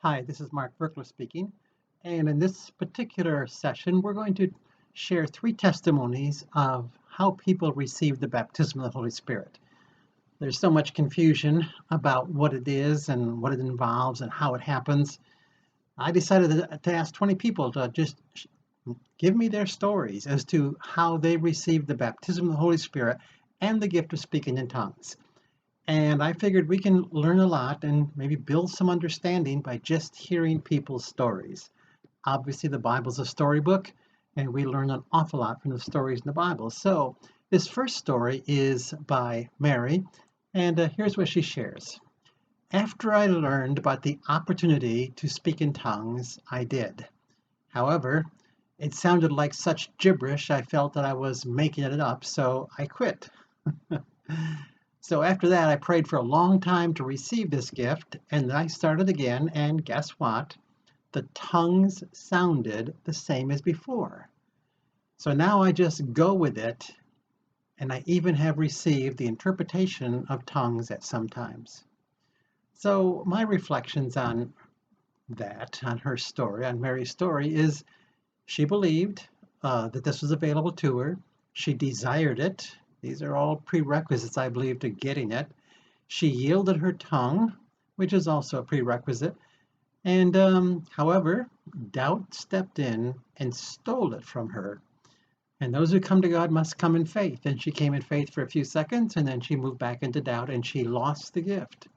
Hi, this is Mark Verkler speaking. And in this particular session, we're going to share three testimonies of how people receive the baptism of the Holy Spirit. There's so much confusion about what it is and what it involves and how it happens. I decided to ask 20 people to just give me their stories as to how they received the baptism of the Holy Spirit and the gift of speaking in tongues. And I figured we can learn a lot and maybe build some understanding by just hearing people's stories. Obviously, the Bible's a storybook, and we learn an awful lot from the stories in the Bible. So, this first story is by Mary, and here's what she shares. After I learned about the opportunity to speak in tongues, I did. However, it sounded like such gibberish, I felt that I was making it up, so I quit. So after that, I prayed for a long time to receive this gift, and then I started again, and guess what? The tongues sounded the same as before. So now I just go with it, and I even have received the interpretation of tongues at some times. So my reflections on that, on her story, on Mary's story, is she believed that this was available to her. She desired it. These are all prerequisites, I believe, to getting it. She yielded her tongue, which is also a prerequisite. And however, doubt stepped in and stole it from her. And those who come to God must come in faith. And she came in faith for a few seconds, and then she moved back into doubt and she lost the gift.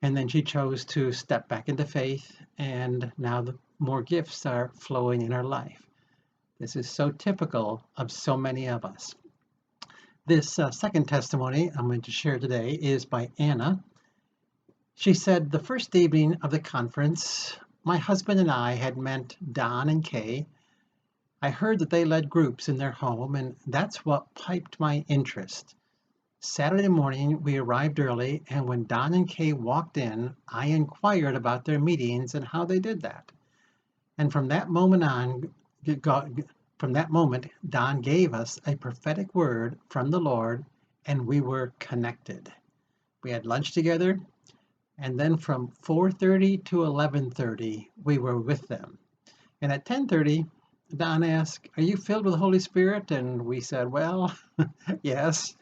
And then she chose to step back into faith, and now the more gifts are flowing in her life. This is so typical of so many of us. This second testimony I'm going to share today is by Anna. She said, the first evening of the conference, my husband and I had met Don and Kay. I heard that they led groups in their home, and that's what piqued my interest. Saturday morning, we arrived early, and when Don and Kay walked in, I inquired about their meetings and how they did that. And from that moment on, Don gave us a prophetic word from the Lord, and we were connected. We had lunch together, and then from 4:30 to 11:30, we were with them. And at 10:30, Don asked, "Are you filled with the Holy Spirit?" And we said, "Well, yes."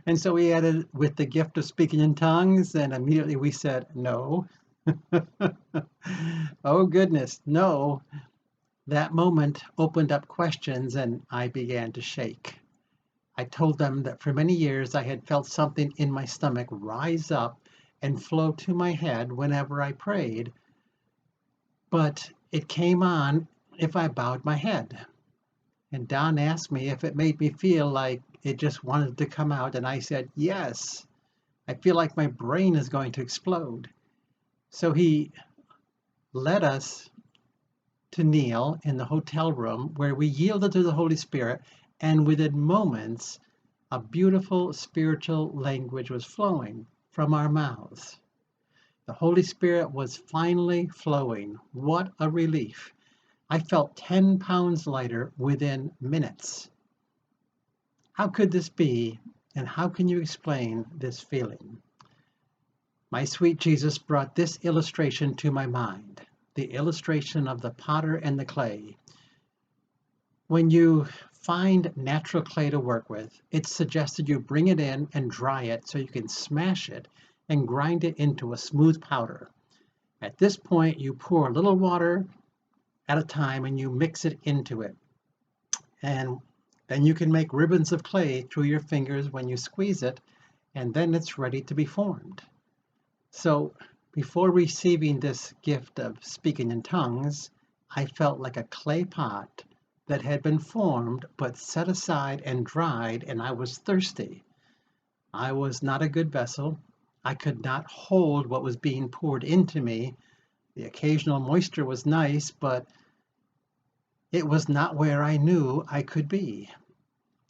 And so we added, "With the gift of speaking in tongues?" And immediately we said, "No." Oh, goodness, no. That moment opened up questions, and I began to shake. I told them that for many years I had felt something in my stomach rise up and flow to my head whenever I prayed, but it came on if I bowed my head. And Don asked me if it made me feel like it just wanted to come out, and I said, yes. I feel like my brain is going to explode. So he led us to kneel in the hotel room where we yielded to the Holy Spirit, and within moments, a beautiful spiritual language was flowing from our mouths. The Holy Spirit was finally flowing. What a relief. I felt 10 pounds lighter within minutes. How could this be, and how can you explain this feeling? My sweet Jesus brought this illustration to my mind, the illustration of the potter and the clay. When you find natural clay to work with, it's suggested you bring it in and dry it so you can smash it and grind it into a smooth powder. At this point, you pour a little water at a time and you mix it into it. And then you can make ribbons of clay through your fingers when you squeeze it, and then it's ready to be formed. So before receiving this gift of speaking in tongues, I felt like a clay pot that had been formed but set aside and dried, and I was thirsty. I was not a good vessel. I could not hold what was being poured into me. The occasional moisture was nice, but it was not where I knew I could be.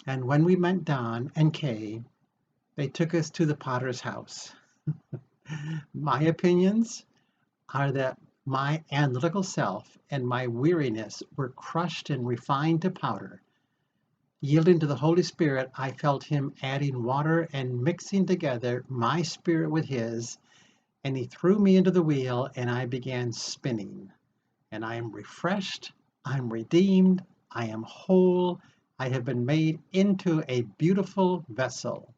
And when we met Don and Kay, they took us to the potter's house. My opinions are that my analytical self and my weariness were crushed and refined to powder. Yielding to the Holy Spirit, I felt Him adding water and mixing together my spirit with His, and he threw me into the wheel, and I began spinning. And I am refreshed, I'm redeemed, I am whole, I have been made into a beautiful vessel.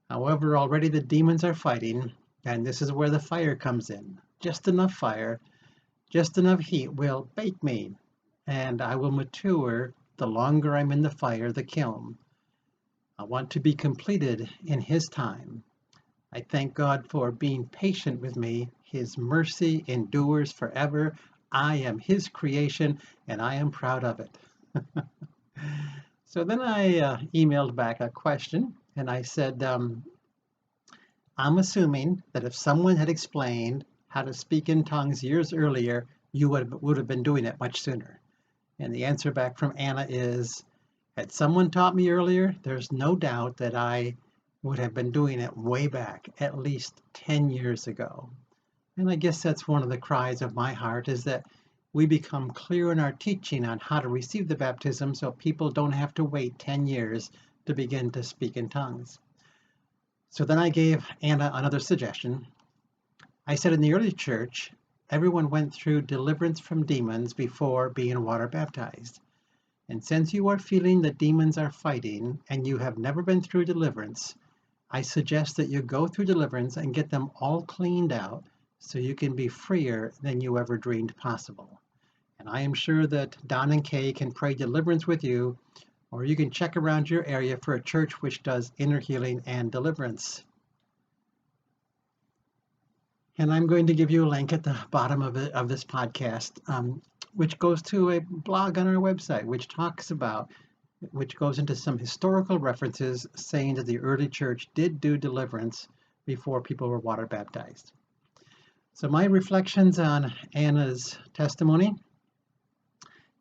However, already the demons are fighting, and this is where the fire comes in. Just enough fire, just enough heat will bake me, and I will mature the longer I'm in the fire, the kiln. I want to be completed in His time. I thank God for being patient with me. His mercy endures forever. I am His creation, and I am proud of it. So then I emailed back a question, and I said, I'm assuming that if someone had explained how to speak in tongues years earlier, you would have been doing it much sooner. And the answer back from Anna is, had someone taught me earlier, there's no doubt that I would have been doing it way back, at least 10 years ago. And I guess that's one of the cries of my heart, is that we become clear in our teaching on how to receive the baptism so people don't have to wait 10 years to begin to speak in tongues. So then I gave Anna another suggestion. I said in the early church, everyone went through deliverance from demons before being water baptized. And since you are feeling that demons are fighting and you have never been through deliverance, I suggest that you go through deliverance and get them all cleaned out so you can be freer than you ever dreamed possible. And I am sure that Don and Kay can pray deliverance with you, or you can check around your area for a church which does inner healing and deliverance. And I'm going to give you a link at the bottom of this podcast, which goes to a blog on our website, which goes into some historical references saying that the early church did do deliverance before people were water baptized. So my reflections on Anna's testimony.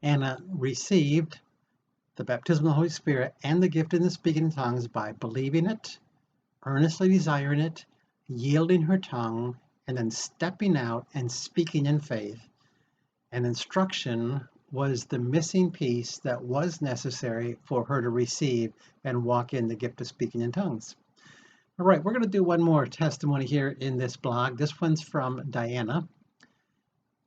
Anna received the baptism of the Holy Spirit and the gift in the speaking in tongues by believing it, earnestly desiring it, yielding her tongue, and then stepping out and speaking in faith. And instruction was the missing piece that was necessary for her to receive and walk in the gift of speaking in tongues. All right, we're going to do one more testimony here in this blog. This one's from Diana.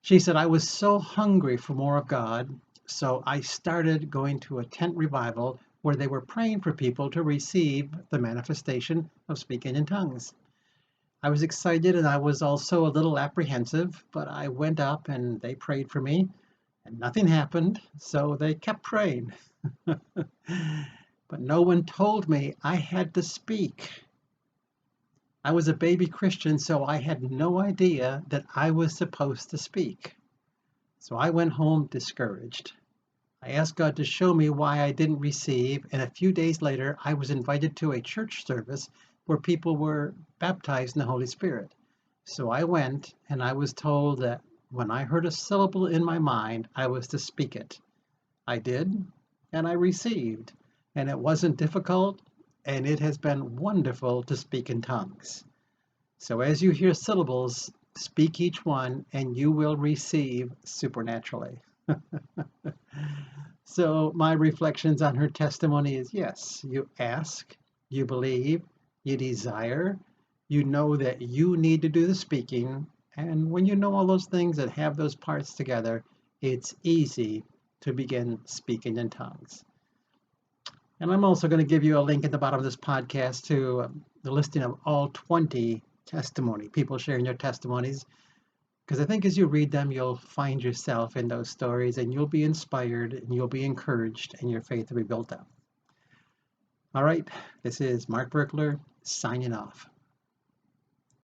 She said, I was so hungry for more of God, so I started going to a tent revival where they were praying for people to receive the manifestation of speaking in tongues. I was excited and I was also a little apprehensive, but I went up and they prayed for me and nothing happened, so they kept praying. But no one told me I had to speak. I was a baby Christian, so I had no idea that I was supposed to speak. So I went home discouraged. I asked God to show me why I didn't receive, and a few days later, I was invited to a church service where people were baptized in the Holy Spirit. So I went, and I was told that when I heard a syllable in my mind, I was to speak it. I did, and I received, and it wasn't difficult, and it has been wonderful to speak in tongues. So as you hear syllables, speak each one, and you will receive supernaturally. So my reflections on her testimony is, yes, you ask, you believe, you desire, you know that you need to do the speaking, and when you know all those things and have those parts together, it's easy to begin speaking in tongues. And I'm also going to give you a link at the bottom of this podcast to the listing of all 20 people sharing their testimonies, because I think as you read them, you'll find yourself in those stories and you'll be inspired and you'll be encouraged and your faith will be built up. All right, this is Mark Berkler signing off.